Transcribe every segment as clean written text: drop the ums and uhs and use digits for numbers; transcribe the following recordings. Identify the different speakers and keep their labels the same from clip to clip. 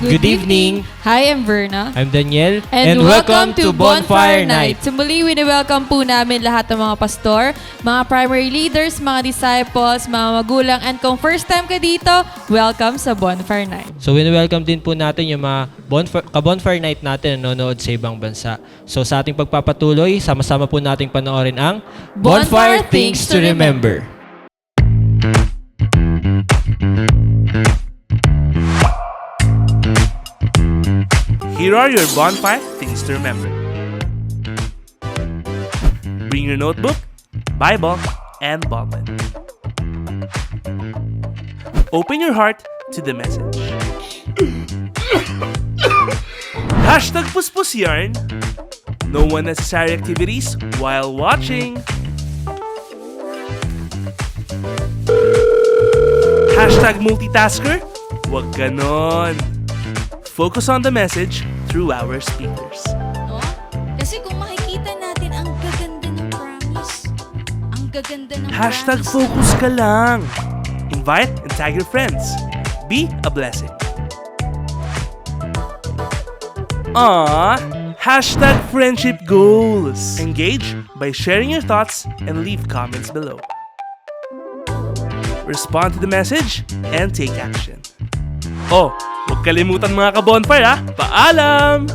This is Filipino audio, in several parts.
Speaker 1: Good evening.
Speaker 2: Hi, I'm Verna.
Speaker 1: I'm Daniel.
Speaker 2: And welcome to Bonfire Night. So muli, wini-welcome po namin lahat ng mga pastor, mga primary leaders, mga disciples, mga magulang, and kung first time ka dito, welcome sa Bonfire Night.
Speaker 1: So wini-welcome din po natin yung mga ka-Bonfire Night natin na nanonood sa ibang bansa. So sa ating pagpapatuloy, sama-sama po nating panoorin ang
Speaker 2: Bonfire Things to Remember.
Speaker 3: Here are your bonfire things to remember. Bring your notebook, Bible, and ballpen. Open your heart to the message. Hashtag Puspus Yarn. No unnecessary activities while watching. Hashtag multitasker. Wag ganon. Focus on the message through our speakers.
Speaker 4: No? Kasi kung makikita natin, ang gaganda ng promise. Ang gaganda ng
Speaker 3: Hashtag
Speaker 4: promise.
Speaker 3: focus ka lang. Invite and tag your friends. Be a blessing. Hashtag friendship goals. Engage by sharing your thoughts and leave comments below. Respond to the message and take action. Oh, huwag kalimutan mga ka-bonfire ha. Paalam!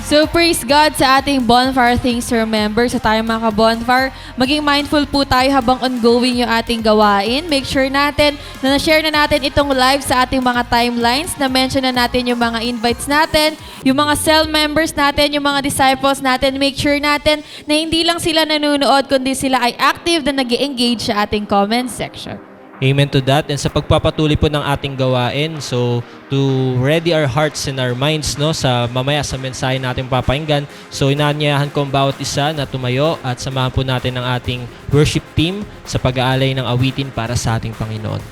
Speaker 2: So praise God sa ating Bonfire Things to Remember. Sa tayo mga ka-bonfire, maging mindful po tayo habang ongoing yung ating gawain. Make sure natin na na-share na natin itong live sa ating mga timelines, na-mention na natin yung mga invites natin, yung mga cell members natin, yung mga disciples natin. Make sure natin na hindi lang sila nanonood, kundi sila ay active na nag-engage sa ating comment section.
Speaker 1: Amen to that. And sa pagpapatuloy po ng ating gawain, so to ready our hearts and our minds no sa mamaya sa mensahe natin papakinggan. So inaanyayahan ko ang bawat isa na tumayo at samahan po natin ang ating worship team sa pag-aalay ng awitin para sa ating Panginoon.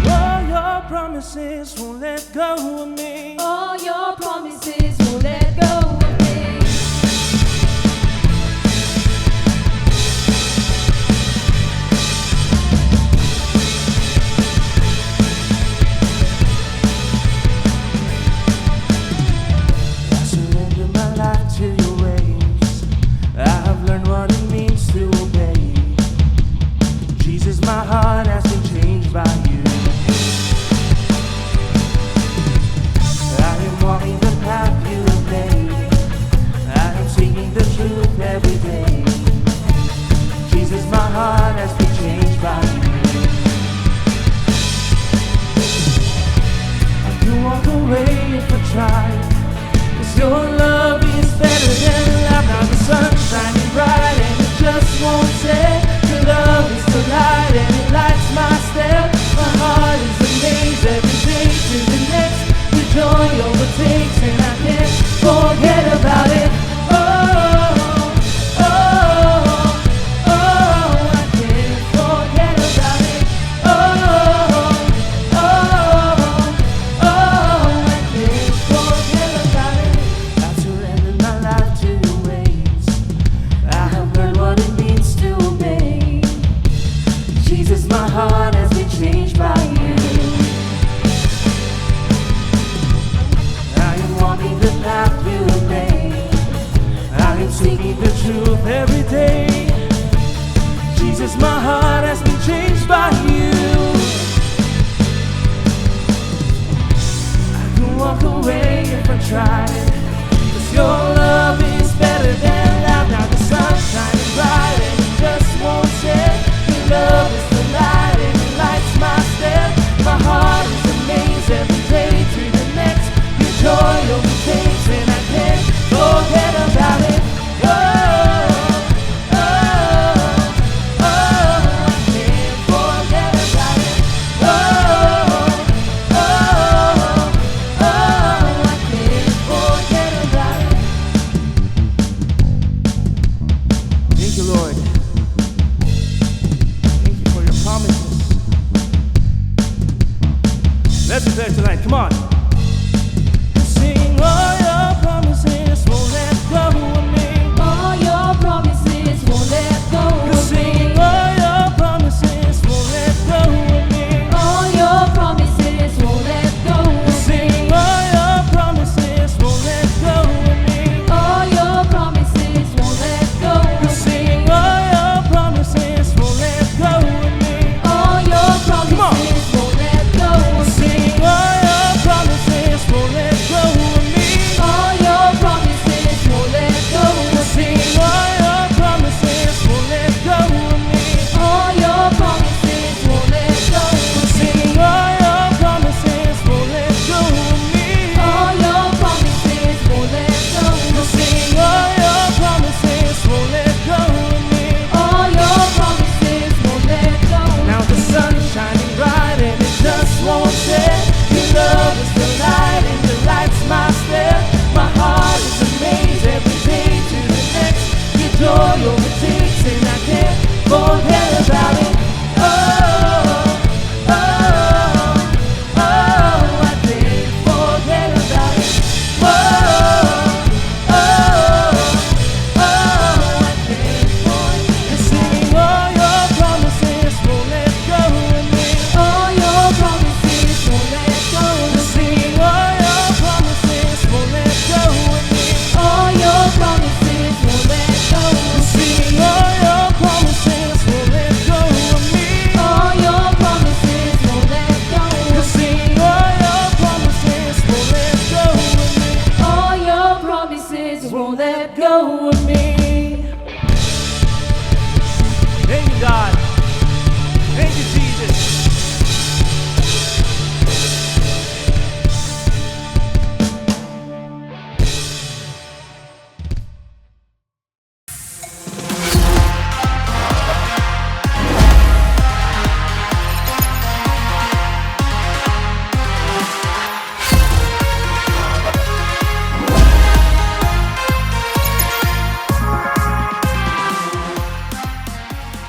Speaker 3: Oh, your promises won't let go of me.
Speaker 2: All your promises won't let go of me.
Speaker 3: I surrender my life to your ways. I have learned what it means to obey. Jesus, my heart has been changed by you. I am walking the path you have made. I am seeking the truth every day. Jesus, my heart has been changed by you. I can walk away if I try. Your love is better than life. Now the sun's shining bright and it just won't set. Your love is the light and it lights my step. My heart is amazed every day to the next. The joy overtakes and I can't forget about it. Oh, oh, oh, I can't forget about it. Oh, oh, oh, I can't forget about it. I surrender my life to your ways. I have learned what it means to obey. Jesus, my heart has been changed by you. I am walking the path you have made. I am seeking the truth every day. Jesus, my heart has been changed by you. I can walk away if I try. Your love is better than life. Now the sun's shining bright and it just won't set. Your love is the light and it lights my step. My heart is amazed every day to the next. Your joy overtakes and I can't forget about it. Oh, oh, oh, Lord. Thank you for your promises. Let's declare tonight. Come on. Sing all your promises, won't let go of me.
Speaker 2: All your promises won't let go of me.
Speaker 3: Sing all your promises, won't let go of me.
Speaker 2: All your promises won't let go of me.
Speaker 3: Sing all your promises, won't let go of me.
Speaker 2: All your promises won't let go of me.
Speaker 3: Sing all your promises, won't let go of me.
Speaker 2: All your promises won't let go of me.
Speaker 3: Sing all your promises, won't let go of me.
Speaker 2: All your promises won't let go of me.
Speaker 3: Sing all your promises, won't let go of me.
Speaker 2: All your promises won't let go of me.
Speaker 3: Sing all your promises, won't let go of me.
Speaker 2: All your promises won't let go of me.
Speaker 3: Sing all your promises, won't let go of me.
Speaker 2: All your promises won't let go of me.
Speaker 3: Now the sun's shining bright and it just won't set. Your love is the light and your light's my step. My heart is amazed every day to the next. Your joy overtakes and I can't forget about it. Oh, oh, oh, I can't forget about it. Oh, oh, oh, I can't forget. Singing all your promises won't let go of me.
Speaker 2: All your promises won't let go of me.
Speaker 3: Singing all your promises won't let go of me.
Speaker 2: All your promises won't let go of me.
Speaker 3: Singing all your promises won't let go of me.
Speaker 2: All your promises won't let go of me.
Speaker 3: Singing all your promises won't let go of me.
Speaker 2: All your promises won't let go of me.
Speaker 3: Thank you, God. Thank you, Jesus.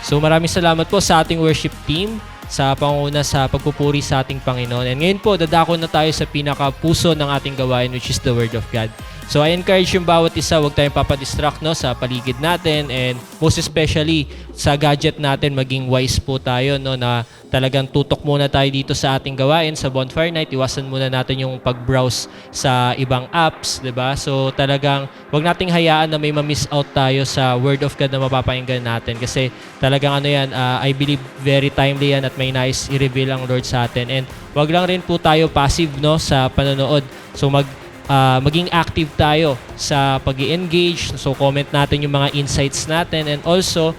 Speaker 1: So maraming salamat po sa ating worship team sa panguna sa pagpupuri sa ating Panginoon. And ngayon po, dadako na tayo sa pinakapuso ng ating gawain, which is the Word of God. So I encourage yung bawat isa, huwag tayong papadistract no, sa paligid natin, and most especially sa gadget natin, maging wise po tayo no, na talagang tutok muna tayo dito sa ating gawain sa Bonfire Night. Iwasan muna natin yung pag-browse sa ibang apps, 'di ba? So talagang huwag nating hayaan na may ma-miss out tayo sa Word of God na mapapakinggan natin, kasi talagang ano yan, I believe very timely yan at may nice i-reveal ang Lord sa atin. And wag lang rin po tayo passive no sa panonood. So maging active tayo sa pag-i-engage. So comment natin yung mga insights natin, and also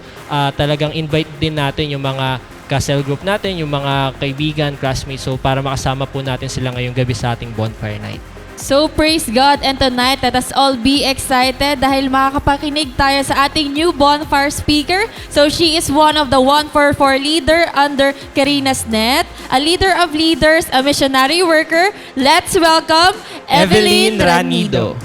Speaker 1: talagang invite din natin yung mga ka-cell group natin, yung mga kaibigan, classmates, so para makasama po natin sila ngayong gabi sa ating Bonfire Night.
Speaker 2: So praise God, and tonight let us all be excited dahil makakapakinig tayo sa ating new bonfire speaker. So she is one of the 144 leader under Karina's Net, a leader of leaders, a missionary worker. Let's welcome Evelyn Ranido.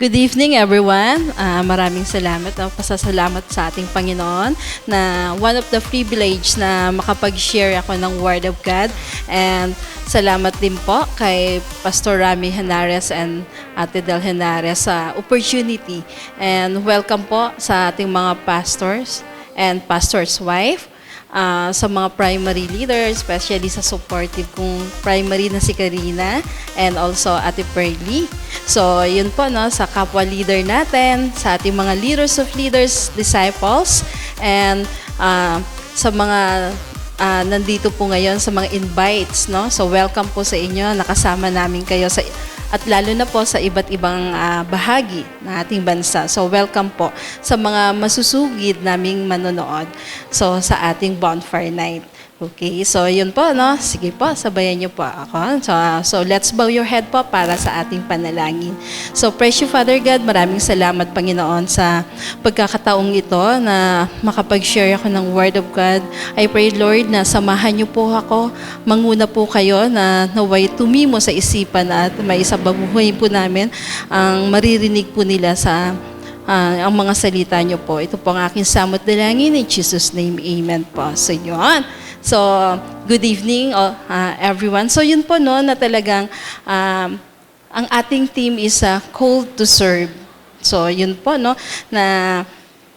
Speaker 5: Good evening, everyone. Maraming salamat o pasasalamat sa ating Panginoon na one of the privilege na makapag-share ako ng Word of God. And salamat din po kay Pastor Rami Henares and Ate Del Henares sa opportunity. And welcome po sa ating mga pastors and pastor's wife. Sa mga primary leaders, especially sa supportive kong primary na si Karina and also Ate Pearly. So, yun po, no, sa kapwa leader natin, sa ating mga leaders of leaders, disciples, and sa mga nandito po ngayon sa mga invites, no? So, welcome po sa inyo, nakasama namin kayo sa at lalo na po sa iba't ibang bahagi ng ating bansa. So, welcome po sa mga masusugid naming manonood sa ating Bonfire Night. Okay, so yun po, no? Sige po, sabayan niyo po ako. So let's bow your head po para sa ating panalangin. So, precious Father God, maraming salamat, Panginoon, sa pagkakataong ito na makapag-share ako ng Word of God. I pray, Lord, na samahan niyo po ako. Manguna po kayo na naway tumimo sa isipan at may isababuhay po namin ang maririnig po nila sa ang mga salita niyo po. Ito po ang aking samot dalangin. In Jesus' name, amen po. So, yun. So, good evening everyone. So, yun po no, na talagang ang ating team is called to serve. So, yun po no, na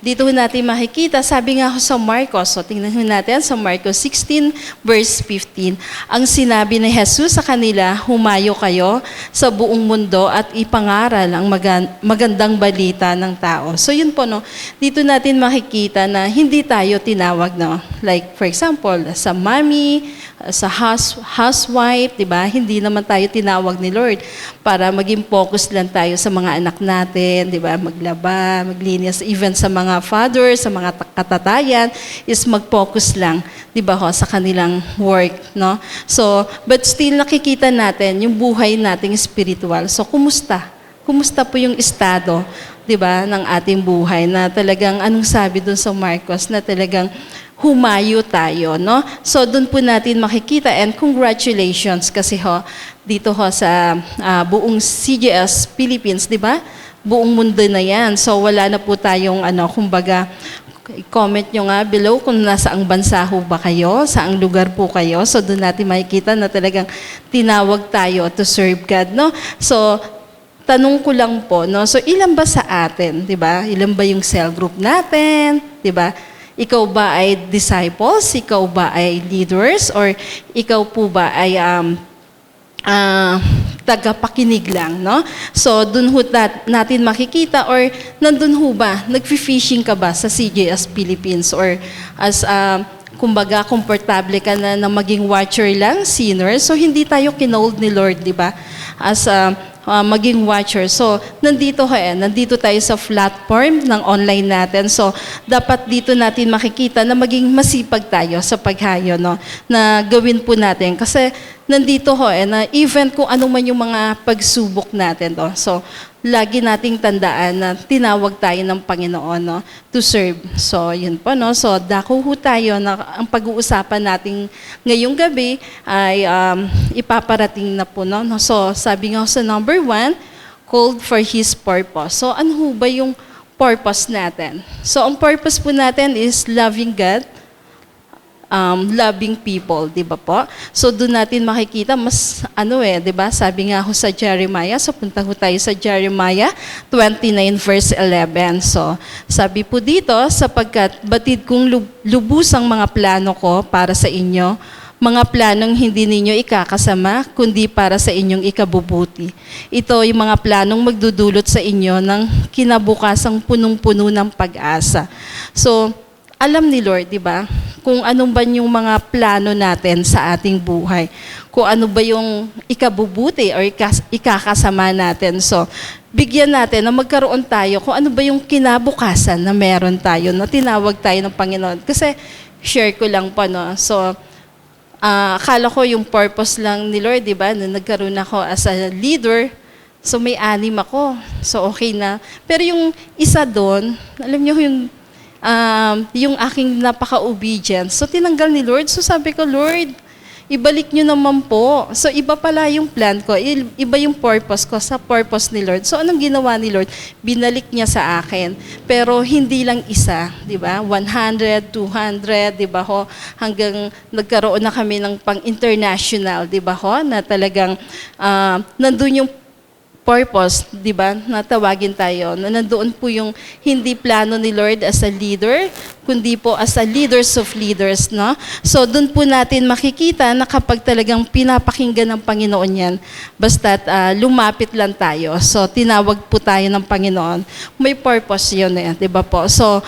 Speaker 5: dito natin makikita, sabi nga ako sa Marcos, so tingnan natin sa Marcos 16 verse 15, ang sinabi ni Jesus sa kanila, humayo kayo sa buong mundo at ipangaral ang magandang balita ng tao. So yun po, no, dito natin makikita na hindi tayo tinawag, no? Like for example, sa mommy, sa housewife, di ba? Hindi naman tayo tinawag ni Lord para maging focus lang tayo sa mga anak natin, di ba? Maglaba, maglinis, even sa mga fathers, sa mga katatayan, is mag-focus lang, di ba ho, sa kanilang work, no? So, but still nakikita natin yung buhay nating spiritual. So, kumusta? Kumusta po yung estado, di ba, ng ating buhay na talagang, anong sabi dun sa Marcos, na talagang humayo tayo, no? So, doon po natin makikita, and congratulations kasi ho, dito ho sa buong CGS Philippines, di ba? Buong mundo na yan. So, wala na po tayong, kumbaga, comment nyo nga below kung nasaang bansa ho ba kayo, saang lugar po kayo. So, doon natin makikita na talagang tinawag tayo to serve God, no? So, tanong ko lang po, no? So, ilan ba sa atin, di ba? Ilan ba yung cell group natin, di ba? Ikaw ba ay disciples? Ikaw ba ay leaders? Or ikaw po ba ay tagapakinig lang, no? So, dun ho natin makikita, or nandun ho ba, nag-fishing ka ba sa CJS Philippines? Or as, kumbaga, komportable ka na maging watcher lang, sinner? So, hindi tayo kinold ni Lord, di ba? As maging watcher. So, nandito tayo sa platform ng online natin. So, dapat dito natin makikita na maging masipag tayo sa paghayo, no? Na gawin po natin. Kasi, nandito na even kung ano man yung mga pagsubok natin, no? So, lagi nating tandaan na tinawag tayo ng Panginoon, no? To serve. So, yun po, no? So, dako ho tayo na ang pag-uusapan natin ngayong gabi ay ipaparating na po, no? So, sabi nga sa number 1, called for His purpose. So, ano ho ba yung purpose natin? So, ang purpose po natin is loving God, loving people, di ba po? So, doon natin makikita, mas, di ba? Sabi nga ho sa Jeremiah, so punta ho tayo sa Jeremiah 29 verse 11. So, sabi po dito, sapagkat batid kong lubusang mga plano ko para sa inyo, mga planong hindi ninyo ikakasama, kundi para sa inyong ikabubuti. Ito yung mga planong magdudulot sa inyo ng kinabukasang punong-puno ng pag-asa. So, alam ni Lord, di ba, kung ano ba yung mga plano natin sa ating buhay. Kung ano ba yung ikabubuti or ikakasama natin. So, bigyan natin na magkaroon tayo kung ano ba yung kinabukasan na meron tayo, na tinawag tayo ng Panginoon. Kasi, share ko lang po, no? So, akala ko yung purpose lang ni Lord, di ba? Nung nagkaroon ako as a leader, so may 6 ako. So, okay na. Pero yung isa doon, alam niyo yung aking napaka-obedient. So, tinanggal ni Lord. So, sabi ko, Lord, ibalik nyo naman po. So, iba pala yung plan ko. Iba yung purpose ko sa purpose ni Lord. So, anong ginawa ni Lord? Binalik niya sa akin. Pero, hindi lang isa. Di ba? 100, 200, di ba ho? Hanggang nagkaroon na kami ng pang-international, di ba ho? Na talagang nandun yung purpose, di ba, na tawagin tayo, na nandoon po yung hindi plano ni Lord as a leader, kundi po as a leaders of leaders, no? So, doon po natin makikita na kapag talagang pinapakinggan ng Panginoon yan, basta't lumapit lang tayo. So, tinawag po tayo ng Panginoon. May purpose yun, di ba po? So,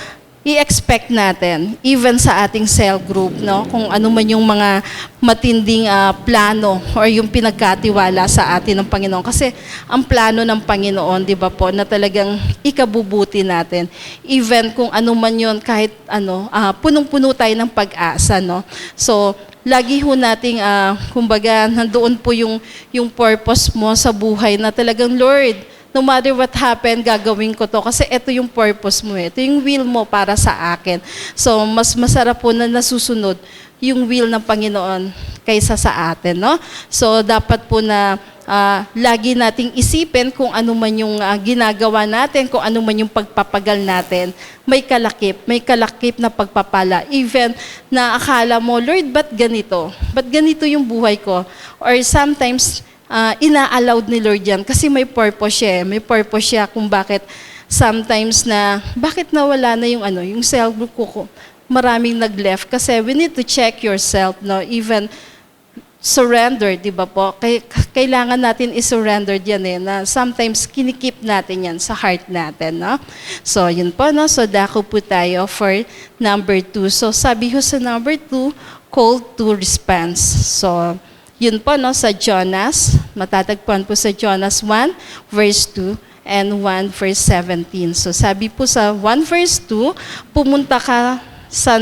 Speaker 5: i-expect natin, even sa ating cell group, no? Kung ano man yung mga matinding plano or yung pinagkatiwala sa atin ng Panginoon. Kasi ang plano ng Panginoon, di ba po, na talagang ikabubuti natin. Even kung ano man yun, kahit ano, punong-puno tayo ng pag-asa, no? So, lagi ho nating, kumbaga, nandoon po yung purpose mo sa buhay na talagang, Lord, no matter what happened, gagawin ko to. Kasi ito yung purpose mo. Ito yung will mo para sa akin. So, mas masarap po na nasusunod yung will ng Panginoon kaysa sa atin, no? So, dapat po na lagi nating isipin kung ano man yung ginagawa natin, kung ano man yung pagpapagal natin. May kalakip na pagpapala. Even na akala mo, Lord, ba't ganito? Ba't ganito yung buhay ko? Or sometimes, ina-allowed ni Lord yan kasi may purpose siya. May purpose siya kung bakit sometimes bakit nawala na yung cell group ko. Maraming nag-left kasi we need to check yourself, no? Even surrender, di ba po? Kailangan natin i-surrender yan na sometimes kinikip natin yan sa heart natin, no? So, yun po, no? So, dako po tayo for number 2. So, sabi ho sa number 2, call to response. So, yun po, no, sa Jonas, matatagpuan po sa Jonas 1, verse 2, and 1, verse 17. So sabi po sa 1, verse 2, pumunta ka sa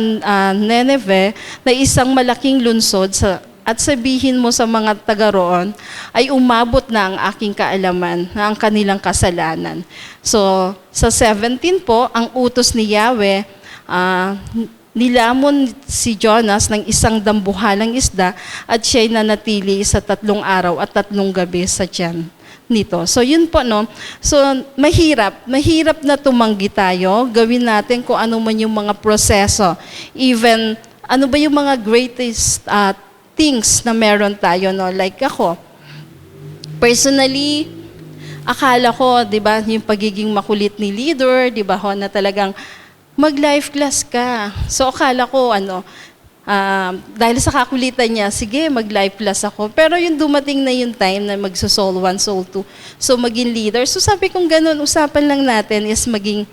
Speaker 5: Nineveh na isang malaking lunsod at sabihin mo sa mga taga roon, ay umabot na ang aking kaalaman na ang kanilang kasalanan. So sa 17 po, ang utos ni Yahweh, nilamon si Jonas ng isang dambuhalang isda at siya'y nanatili sa 3 araw at 3 gabi sa tiyan nito. So yun po, no? So mahirap na tumanggi tayo. Gawin natin kung ano man yung mga proseso. Even ano ba yung mga greatest things na meron tayo, no? Like ako, personally, akala ko, di ba, yung pagiging makulit ni leader, di ba, na talagang mag-life class ka. So, akala ko, dahil sa kakulitan niya, sige, mag-life class ako. Pero yung dumating na yung time na magso-soul 1, soul 2, so maging leader. So, sabi kong ganun, usapan lang natin is maging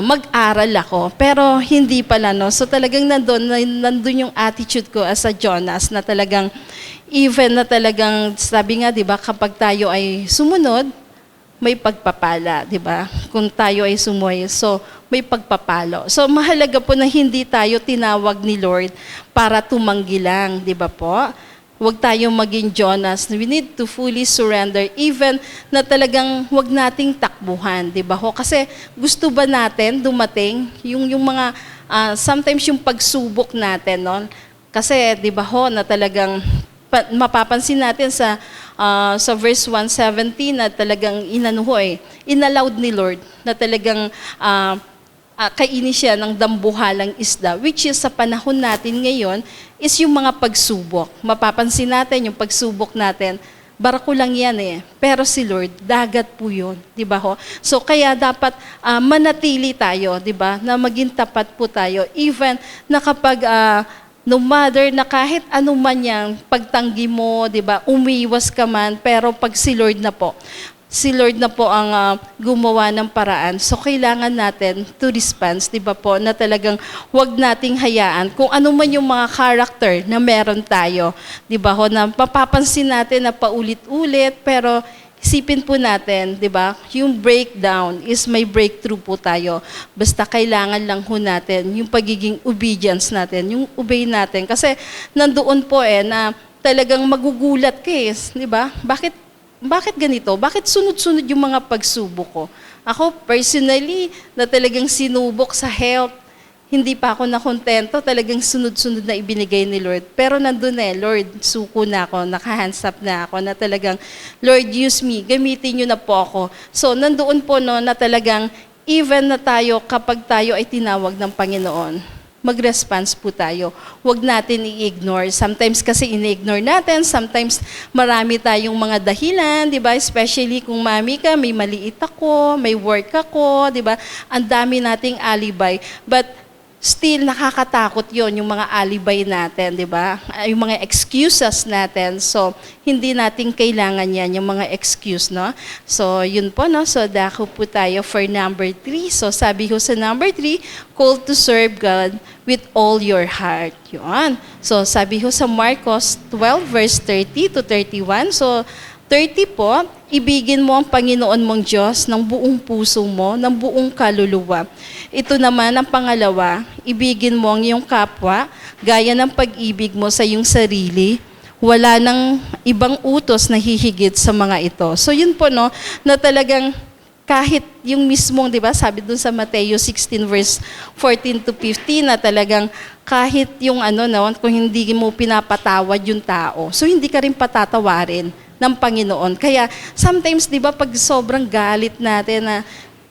Speaker 5: mag-aral ako. Pero hindi pala, no? So, talagang nandun yung attitude ko as a Jonas na talagang, even na talagang, sabi nga, di ba, kapag tayo ay sumunod, may pagpapala, di ba? Kung tayo ay sumoy, so may pagpapalo. So mahalaga po na hindi tayo tinawag ni Lord para tumanggi lang, di ba po? Huwag tayong maging Jonas. We need to fully surrender, even na talagang huwag nating takbuhan, di ba ho? Kasi gusto ba natin dumating yung mga, sometimes yung pagsubok natin, no? Kasi di ba ho, na talagang mapapansin natin sa verse 117 na talagang inallowed ni Lord na talagang kainin siya ng dambuhalang isda, which is sa panahon natin ngayon is yung mga pagsubok. Mapapansin natin yung pagsubok natin, barako lang yan pero si Lord, dagat po yun, di ba ho? So kaya dapat manatili tayo, di ba, na maging tapat po tayo, even na kapag no matter na kahit ano man yang pagtanggi mo, di ba, umiwas ka man, pero pag si Lord na po ang gumawa ng paraan. So, kailangan natin to respond, di ba po, na talagang wag nating hayaan kung ano man yung mga character na meron tayo, di ba ho, na mapapansin natin na paulit-ulit, pero isipin po natin, di ba, yung breakdown is may breakthrough po tayo. Basta kailangan lang ho natin yung pagiging obedience natin, yung obey natin. Kasi nandoon po na talagang magugulat ka di ba? Bakit ganito? Bakit sunod-sunod yung mga pagsubok ko? Ako personally, na talagang sinubok sa health, hindi pa ako nakontento, talagang sunod-sunod na ibinigay ni Lord. Pero nandun Lord, suko na ako, naka-hands up na ako, na talagang, Lord, use me, gamitin niyo na po ako. So, nandoon po na talagang, even na tayo, kapag tayo ay tinawag ng Panginoon, mag-response po tayo. Huwag natin i-ignore. Sometimes kasi ini-ignore natin, sometimes marami tayong mga dahilan, di ba? Especially kung mami ka, may maliit ako, may work ako, di ba? Ang dami nating alibay. But still nakakatakot yon yung mga alibay natin, di ba? Yung mga excuses natin. So, hindi natin kailangan yan, yung mga excuse, no? So, yun po, no? So, dako po tayo for number 3. So, sabi ko sa number 3, call to serve God with all your heart. Yun. So, sabi ko sa Marcos 12, verse 30 to 31. So, 30 po, ibigin mo ang Panginoon mong Diyos ng buong puso mo, ng buong kaluluwa. Ito naman ang pangalawa, ibigin mo ang iyong kapwa, gaya ng pag-ibig mo sa iyong sarili. Wala nang ibang utos na hihigit sa mga ito. So yun po, no, na talagang kahit yung mismong, di ba, sabi dun sa Mateo 16 verse 14 to 15 na talagang kahit yung kung hindi mo pinapatawad yung tao, so hindi ka rin patatawarin ng Panginoon. Kaya sometimes, di ba, pag sobrang galit natin na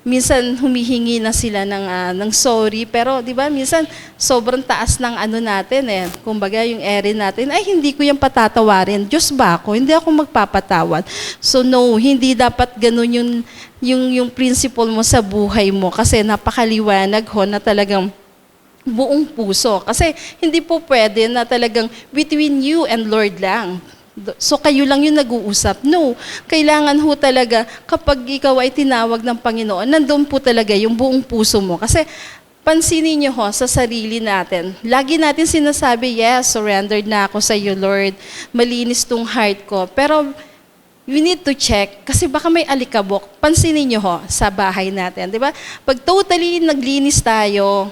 Speaker 5: minsan humihingi na sila ng sorry, pero di ba, minsan sobrang taas ng natin kumbaga yung ere natin, ay hindi ko yung patatawarin. Diyos ba ako? Hindi ako magpapatawad. So no, hindi dapat ganun yung principle mo sa buhay mo kasi napakaliwanag na talagang buong puso. Kasi hindi po pwede na talagang between you and Lord lang. So kayo lang yung nag-uusap. No, kailangan ho talaga kapag ikaw ay tinawag ng Panginoon, nandun po talaga yung buong puso mo. Kasi pansinin niyo sa sarili natin. Lagi natin sinasabi, yes, surrendered na ako sa iyo, Lord. Malinis tong heart ko. Pero we need to check kasi baka may alikabok. Pansinin niyo sa bahay natin, di ba? Pag totally naglinis tayo,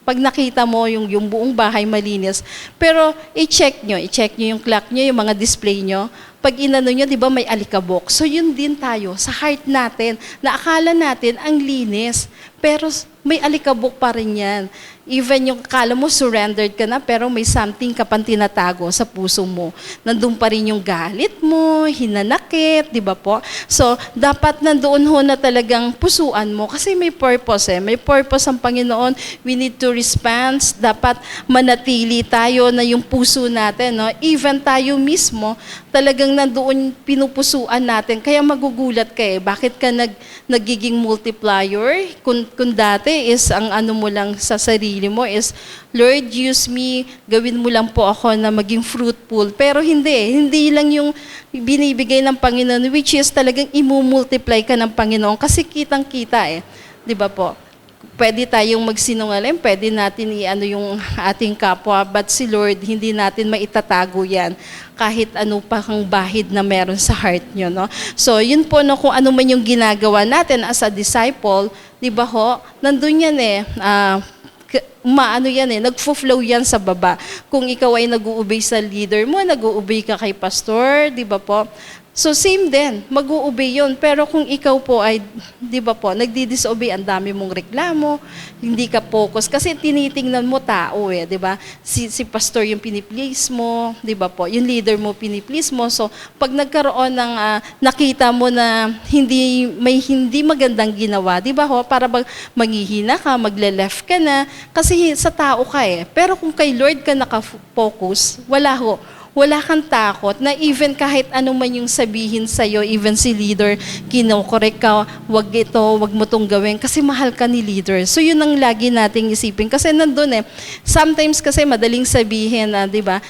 Speaker 5: pag nakita mo yung buong bahay malinis, pero i-check nyo yung clock nyo, yung mga display nyo, pag inano nyo, di ba may alikabok. So yun din tayo, sa heart natin, na akala natin ang linis, pero may alikabok pa rin yan. Even yung akala mo surrendered ka na, pero may something ka pang tinatago sa puso mo. Nandun pa rin yung galit mo, hinanakit, di ba po? So, dapat nandoon na talagang pusuan mo kasi may purpose May purpose ang Panginoon. We need to respond. Dapat manatili tayo na yung puso natin, no? Even tayo mismo, talagang nandoon pinupusuan natin. Kaya magugulat ka bakit ka nagiging multiplier? Kung dati is ang mo lang sa sarili mo is, Lord, use me, gawin mo lang po ako na maging fruitful. Pero hindi lang yung binibigay ng Panginoon, which is talagang imumultiply ka ng Panginoon kasi kitang-kita di ba po? Pwede tayong magsinungaling, pwede natin yung ating kapwa, but si Lord, hindi natin maitatago yan kahit ano pa kang bahid na meron sa heart nyo, no? So, yun po, no, kung ano man yung ginagawa natin as a disciple, di ba nandun yan nagfo-flow yan sa baba. Kung ikaw ay nag-uubay sa leader mo, nag-uubay ka kay pastor, di ba po? So same din, mag-uubay yun. Pero kung ikaw po ay, di ba po, nagdi-disobey, ang dami mong reklamo, hindi ka focus. Kasi tinitingnan mo tao di ba? Si pastor yung piniplease mo, di ba po? Yung leader mo piniplease mo. So pag nagkaroon ng, nakita mo na may hindi magandang ginawa, di ba para manghihina ka, magle-left ka na, kasi sa tao ka Pero kung kay Lord ka nakafocus, wala kang takot na even kahit ano man yung sabihin sa'yo, even si leader, kinokorek ka, wag mo tong gawin, kasi mahal ka ni leader. So yun ang lagi nating isipin. Kasi nandun sometimes kasi madaling sabihin na, di ba,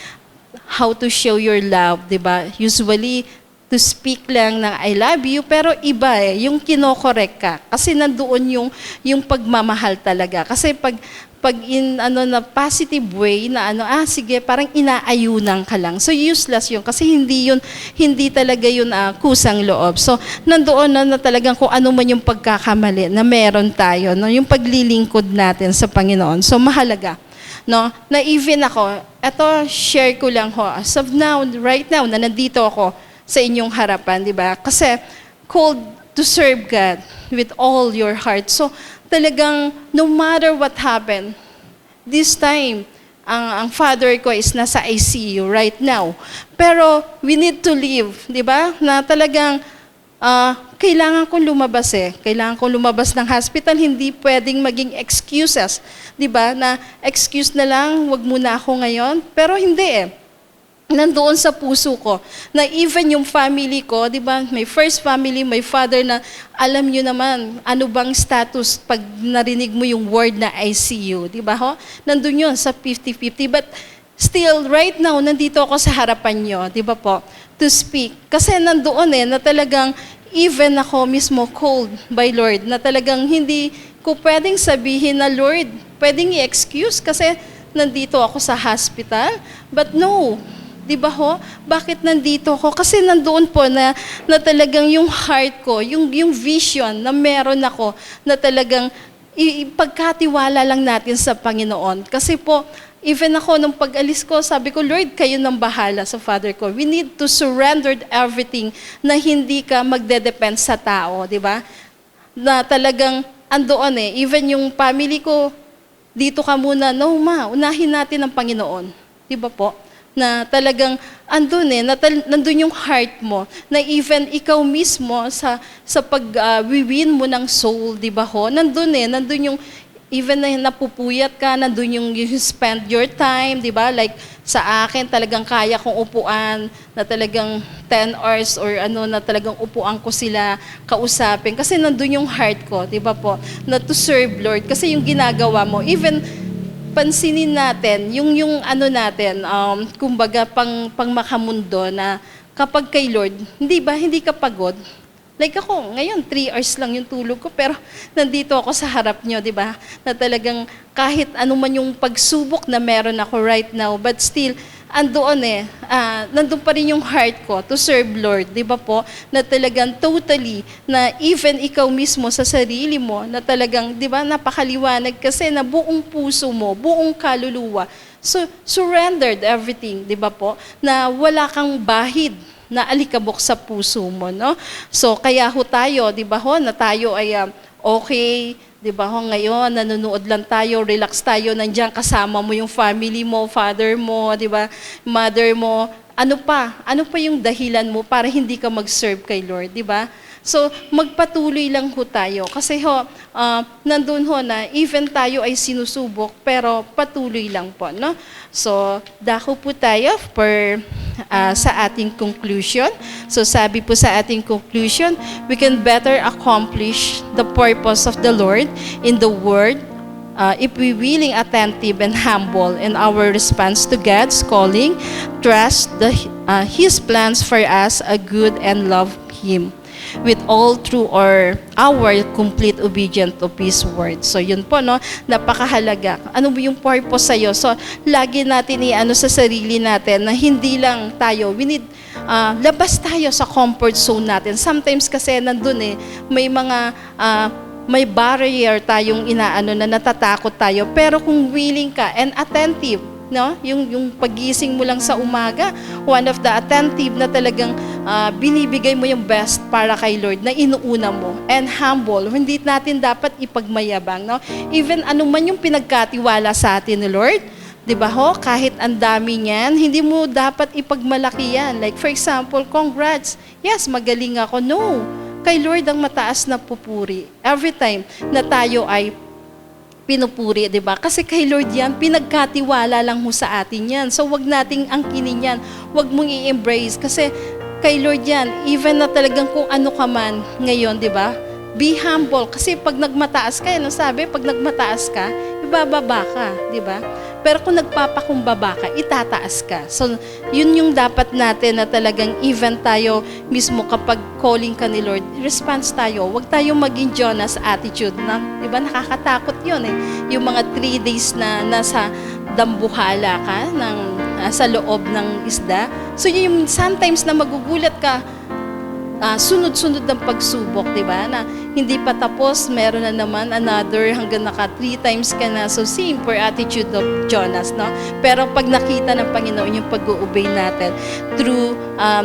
Speaker 5: how to show your love, di ba? Usually, to speak lang ng I love you, pero iba yung kinokorek ka. Kasi nandoon yung pagmamahal talaga. Kasi pag na positive way na sige, parang inaayunan ka lang. So useless yun kasi hindi talaga yun kusang loob. So nandoon na talagang kung ano man yung pagkakamali na meron tayo, no, yung paglilingkod natin sa Panginoon. So mahalaga, no, na even ako, share ko lang as of now, right now na nandito ako sa inyong harapan, di ba? Kasi called to serve God with all your heart. So talagang no matter what happened, this time, ang father ko is nasa ICU right now. Pero we need to live, di ba? Na talagang kailangan kong lumabas Kailangan kong lumabas ng hospital, hindi pwedeng maging excuses. Di ba? Na excuse na lang, wag muna ako ngayon. Pero hindi nandoon sa puso ko, na even yung family ko, di ba, my first family, my father na, alam nyo naman, ano bang status pag narinig mo yung word na I see you, di ba ho? Nandun yun sa 50-50, but still, right now, nandito ako sa harapan nyo, di ba po, to speak. Kasi nandoon na talagang, even ako mismo called by Lord, na talagang hindi ko pwedeng sabihin na, Lord, pwedeng i-excuse kasi nandito ako sa hospital, but no, di ba ho? Bakit nandito ako? Kasi nandoon po na talagang yung heart ko, yung vision na meron ako, na talagang ipagkatiwala lang natin sa Panginoon. Kasi po, even ako, nung pag-alis ko, sabi ko, Lord, kayo nang bahala sa Father ko. We need to surrender everything na hindi ka magde-depend sa tao, di ba? Na talagang andoon even yung family ko, dito ka muna, no ma, unahin natin ang Panginoon. Di ba po? Na talagang andun nandun yung heart mo, na even ikaw mismo sa pag-win mo ng soul, di ba ho? Nandun yung, even na napupuyat ka, nandun yung you spend your time, di ba? Like sa akin, talagang kaya kong upuan, na talagang 10 hours or na talagang upuan ko sila, kausapin. Kasi nandun yung heart ko, di ba po? Na to serve Lord. Kasi yung ginagawa mo, even pansinin natin, yung natin, kumbaga pang makamundo na kapag kay Lord, hindi ka pagod. Like ako, ngayon 3 hours lang yung tulog ko, pero nandito ako sa harap nyo, di ba? Na talagang kahit ano man yung pagsubok na meron ako right now, but still, andoon nandun pa rin yung heart ko to serve Lord, di ba po? Na talagang totally, na even ikaw mismo sa sarili mo, na talagang, di ba, napakaliwanag kasi na buong puso mo, buong kaluluwa, so surrendered everything, di ba po? Na wala kang bahid na alikabok sa puso mo, no? So, kaya ho tayo, di ba ho, na tayo ay okay, di ba ho, ngayon, nanonood lang tayo, relax tayo, nandiyan kasama mo yung family mo, father mo, di ba, mother mo, ano pa yung dahilan mo para hindi ka mag-serve kay Lord, di ba? So, magpatuloy lang ho tayo. Kasi ho, nandun ho na even tayo ay sinusubok, pero patuloy lang po, no? So, dako po tayo sa ating conclusion. So, sabi po sa ating conclusion, we can better accomplish the purpose of the Lord in the Word if we willing, attentive, and humble in our response to God's calling, trust His plans for us, a good and love Him with all through our complete obedience of His word. So yun po, no, napakahalaga. Ano mo yung purpose sa'yo? So lagi natin sa sarili natin na hindi lang tayo, we need, labas tayo sa comfort zone natin. Sometimes kasi nandun may mga, may barrier tayong na natatakot tayo. Pero kung willing ka and attentive, no? Yung pagising mo lang sa umaga, one of the attentive na talagang binibigay mo yung best para kay Lord, na inuuna mo, and humble. Hindi natin dapat ipagmayabang, no? Even ano man yung pinagkatiwala sa atin ni Lord, di ba ho? Kahit ang dami niyan, hindi mo dapat ipagmalaki yan. Like for example, congrats. Yes, magaling ako. No. Kay Lord ang mataas na pupuri. Every time na tayo ay pinupuri, di ba? Kasi kay Lord yan, pinagkatiwala lang ho sa atin yan. So, wag nating angkinin yan. Wag mong i-embrace. Kasi kay Lord yan, even na talagang kung ano ka man ngayon, di ba? Be humble. Kasi pag nagmataas ka, sabi? Pag nagmataas ka, ibababa ka, di ba? Pero kung nagpapakumbaba ka, itataas ka. So, yun yung dapat natin na talagang even tayo mismo kapag calling ka ni Lord, response tayo. Huwag tayo maging Jonas attitude na, di ba, nakakatakot yun Yung mga 3 days na nasa dambuhala ka, sa loob ng isda. So, yung sometimes na magugulat ka, sunod-sunod ng pagsubok, di ba? Na hindi pa tapos, meron na naman another hanggang 3 times ka na. So, same for attitude of Jonas, no? Pero pag nakita ng Panginoon yung pag-obey natin, through,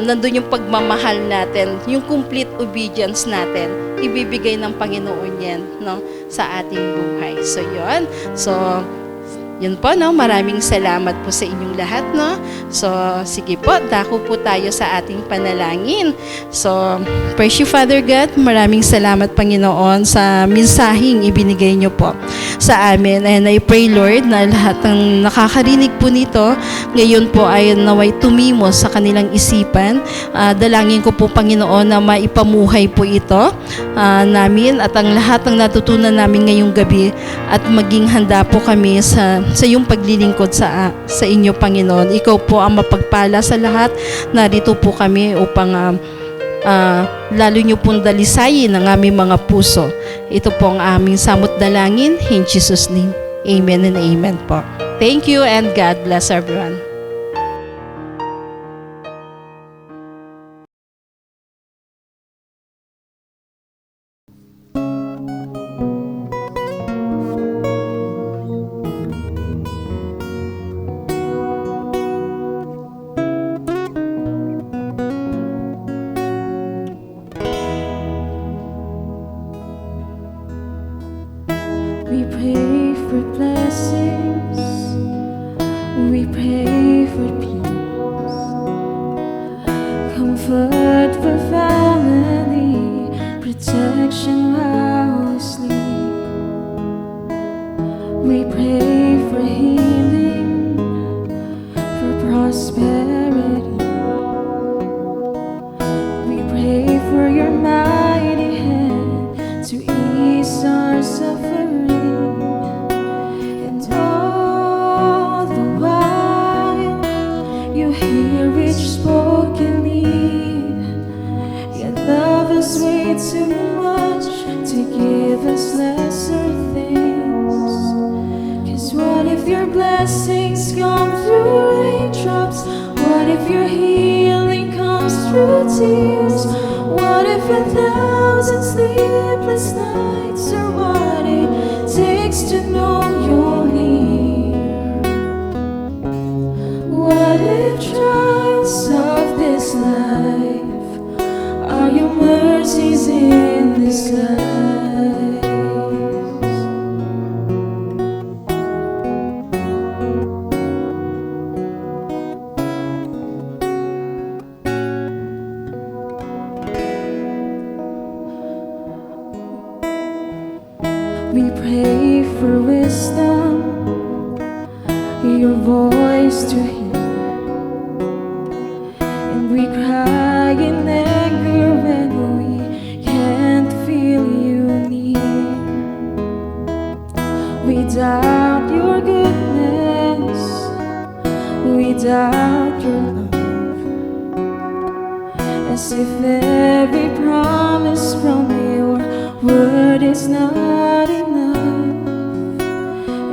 Speaker 5: nandun yung pagmamahal natin, yung complete obedience natin, ibibigay ng Panginoon yan, no? Sa ating buhay. So, yun. So, Yun po, no? Maraming salamat po sa inyong lahat, no? So, sige po, dako po tayo sa ating panalangin. So, praise you, Father God. Maraming salamat, Panginoon, sa mensaheng ibinigay niyo po sa amin. And I pray, Lord, na lahat ng nakakarinig po nito, ngayon po ay naway tumimos sa kanilang isipan. Dalangin ko po, Panginoon, na maipamuhay po ito namin at ang lahat ng natutunan namin ngayong gabi at maging handa po kami sa iyong paglilingkod sa inyo, Panginoon. Ikaw po ang mapagpala sa lahat. Narito po kami upang lalo nyo pong dalisayin ang aming mga puso. Ito po ang aming samot dalangin. In Jesus' name, amen and amen po. Thank you and God bless everyone.
Speaker 3: We pray for blessings, we pray for peace, comfort for family, protection while we sleep. We pray for healing, for prosperity. We pray for your mighty hand to ease our suffering. Spoken need, yet love us way too much to give us lesser things. 'Cause what if your blessings come through raindrops? What if your healing comes through tears? What if 1,000 sleepless nights are what it takes to know you're near? What if trials of this life are your mercies in disguise? We pray for wisdom, your voice to hear. We cry in anger when we can't feel you near. We doubt your goodness, we doubt your love, as if every promise from your word is not enough.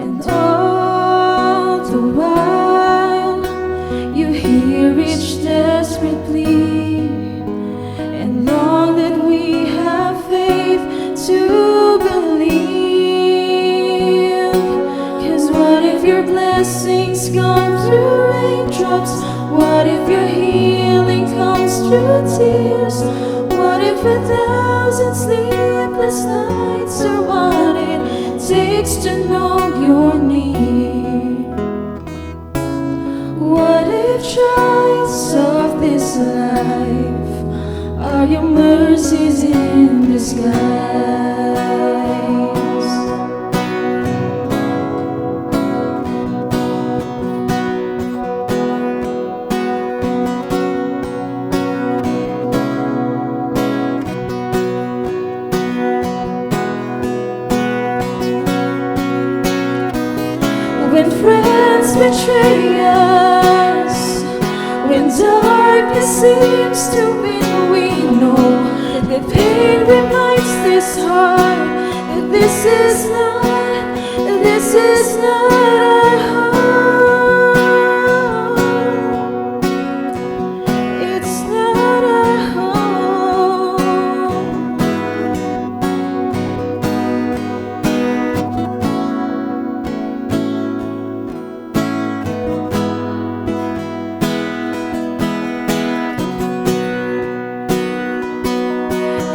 Speaker 3: And all the while you hear each desperate plea, and long that we have faith to believe. 'Cause what if your blessings come through raindrops? What if your healing comes through tears? What if 1,000 sleepless nights are what it takes to know you're near? What if trials of this life are your mercies in disguise? When friends betray us, when darkness seems to win, we know that the pain reminds this heart that this is not our home. It's not our home.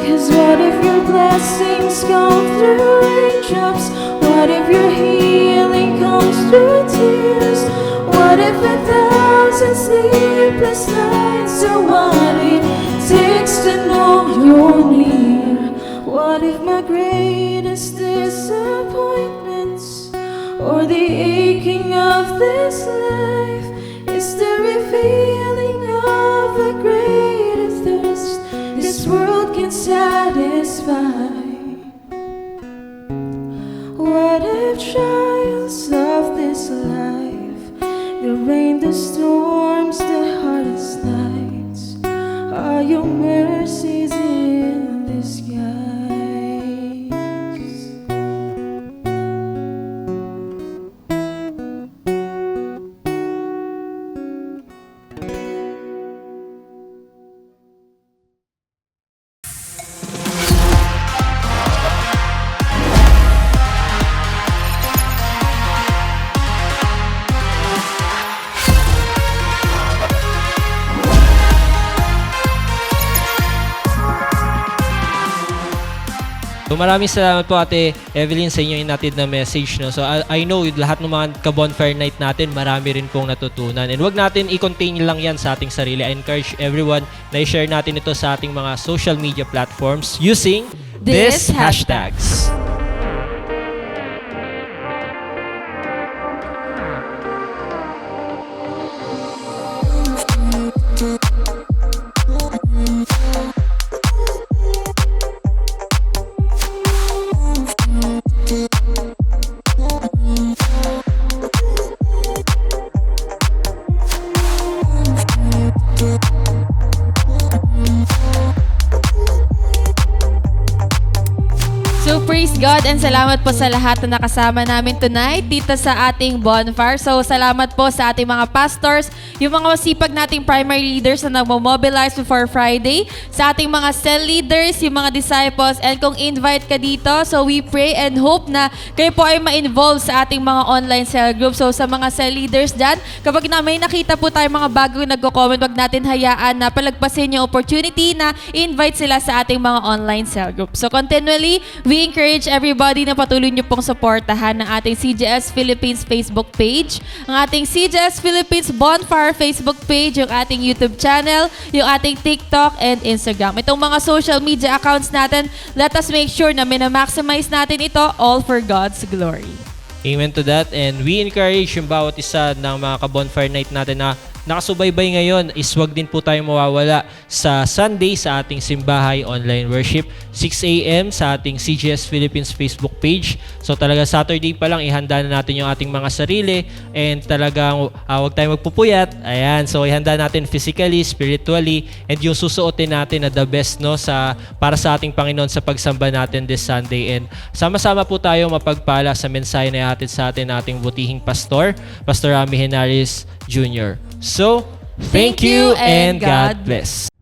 Speaker 3: 'Cause what if your blessings come through raindrops? What if your healing comes through through tears? What if 1,000 sleepless nights are what it takes to know you're near? What if my greatest disappointments or the aching of this life is the revealing of a greater thirst this world can satisfy? What if trials of this life, the rain, the storms, the hardest nights, are your mercies in disguise?
Speaker 1: So maraming salamat po Ate Evelyn sa inyo inatid na message. No? So I know lahat ng mga ka-bonfire night natin, marami rin pong natutunan. And wag natin i-contain lang yan sa ating sarili. I encourage everyone na i-share natin ito sa ating mga social media platforms using
Speaker 2: This
Speaker 1: these hashtags.
Speaker 2: So praise God and salamat po sa lahat na nakasama namin tonight dito sa ating bonfire. So salamat po sa ating mga pastors, yung mga masipag nating primary leaders na nagmo-mobilize before Friday, sa ating mga cell leaders, yung mga disciples, and kung invite ka dito, so we pray and hope na kayo po ay ma-involve sa ating mga online cell group. So sa mga cell leaders dyan, kapag may nakita po tayo mga bagong nagko-comment, wag natin hayaan na palagpasin yung opportunity na invite sila sa ating mga online cell group. So continually, we encourage everybody na patuloy niyo pong suportahan ng ating CGS Philippines Facebook page, ang ating CGS Philippines Bonfire Facebook page, yung ating YouTube channel, yung ating TikTok and Instagram. Itong mga social media accounts natin, let us make sure na minamaximize natin ito all for God's glory.
Speaker 1: Amen to that. And we encourage yung bawat isa ng mga ka-bonfire night natin na nakasubaybay ngayon is wag din po tayo mawawala sa Sunday sa ating Simbahay Online Worship, 6 a.m. sa ating CGS Philippines Facebook page. So talaga Saturday pa lang ihanda na natin yung ating mga sarili and talagang wag tayong magpupuyat. Ayan, so ihanda natin physically, spiritually, and yung susuotin natin na the best no para sa ating Panginoon sa pagsamba natin this Sunday. And sama-sama po tayo mapagpala sa mensahe na ihatid sa atin ating butihing pastor, Pastor Rami Henares Jr. So, thank you and God bless.